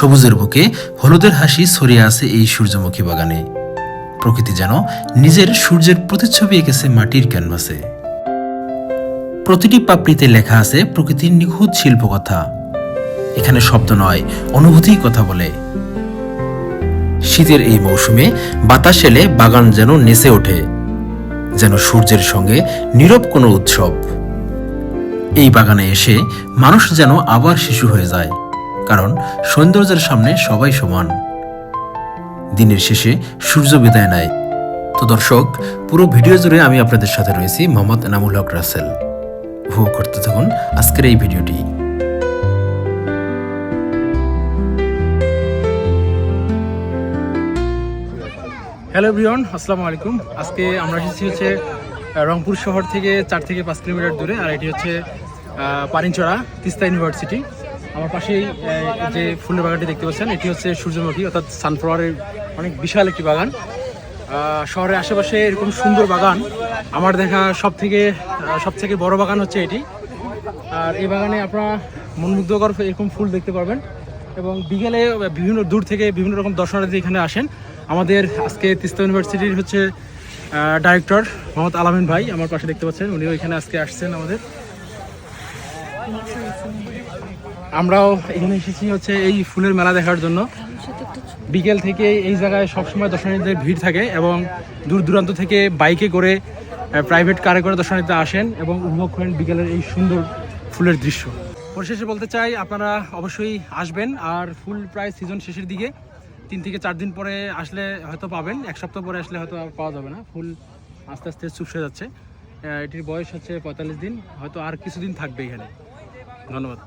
সবুজের বুকে হলুদের হাসি ছড়িয়ে আছে এই সূর্যমুখী বাগানে। প্রকৃতি যেন নিজের সূর্যের প্রতিচ্ছবি এঁকেছে মাটির ক্যানভাসে। প্রতিটি পাপড়িতে লেখা আছে প্রকৃতির নিখুঁত শিল্পকথা। এখানে শব্দ নয়, অনুভূতিই কথা বলে। শীতের এই মৌসুমে বাতাস এলে বাগান যেন নেচে ওঠে, যেন সূর্যের সঙ্গে নীরব কোনো উৎসব। এই বাগানে এসে মানুষ যেন আবার শিশু হয়ে যায়, কারণ সৌন্দর্যের সামনে সবাই সমান। দিনের শেষে সূর্য বিদায় নেয়। তো দর্শক, পুরো ভিডিও জুড়ে আমি আপনাদের সাথে রয়েছি মোহাম্মদ এনামুল হক রাসেল। উপভোগ করতে থাকুন আজকের এই ভিডিওটি। হ্যালো এভরিওয়ান, আসসালামু আলাইকুম। আজকে আমরা এসেছি হচ্ছে রংপুর শহর থেকে 4 থেকে 5 কিলোমিটার দূরে, আর এটি হচ্ছে পানিনচড়া তিস্তা ইউনিভার্সিটি। আমার পাশেই যে ফুলের বাগানটি দেখতে পাচ্ছেন, এটি হচ্ছে সূর্যমুখী অর্থাৎ সানফ্লাওয়ারের অনেক বিশাল একটি বাগান। শহরের আশেপাশে এরকম সুন্দর বাগান আমার দেখা সব থেকে বড় বাগান হচ্ছে এটি। আর এই বাগানে আপনারা মনমুগ্ধকর এরকম ফুল দেখতে পারবেন, এবং বিকেলে বিভিন্ন দূর থেকে বিভিন্ন রকম দর্শনার্থী এখানে আসেন। আমাদের আজকে তিস্তা ইউনিভার্সিটির হচ্ছে ডাইরেক্টর মোহাম্মদ আলামিন ভাই আমার পাশে দেখতে পাচ্ছেন, উনিও এখানে আজকে আসছেন আমাদের। আমরাও এখানে এসেছি হচ্ছে এই ফুলের মেলা দেখার জন্য। বিকেল থেকে এই জায়গায় সবসময় দর্শনার্থীদের ভিড় থাকে, এবং দূর দূরান্ত থেকে বাইকে করে, প্রাইভেট কারে করে দর্শনার্থীরা আসেন এবং উপভোগ করেন বিকেলের এই সুন্দর ফুলের দৃশ্য। পরিশেষে বলতে চাই, আপনারা অবশ্যই আসবেন। আর ফুল প্রায় সিজন শেষের দিকে, 3 থেকে 4 দিন পরে আসলে হয়তো পাবেন, 1 সপ্তাহ পরে আসলে হয়তো পাওয়া যাবে না। ফুল আস্তে আস্তে চুপসে যাচ্ছে। এটির বয়স হচ্ছে 45 দিন, হয়তো আর কিছুদিন থাকবে এখানে। ধন্যবাদ।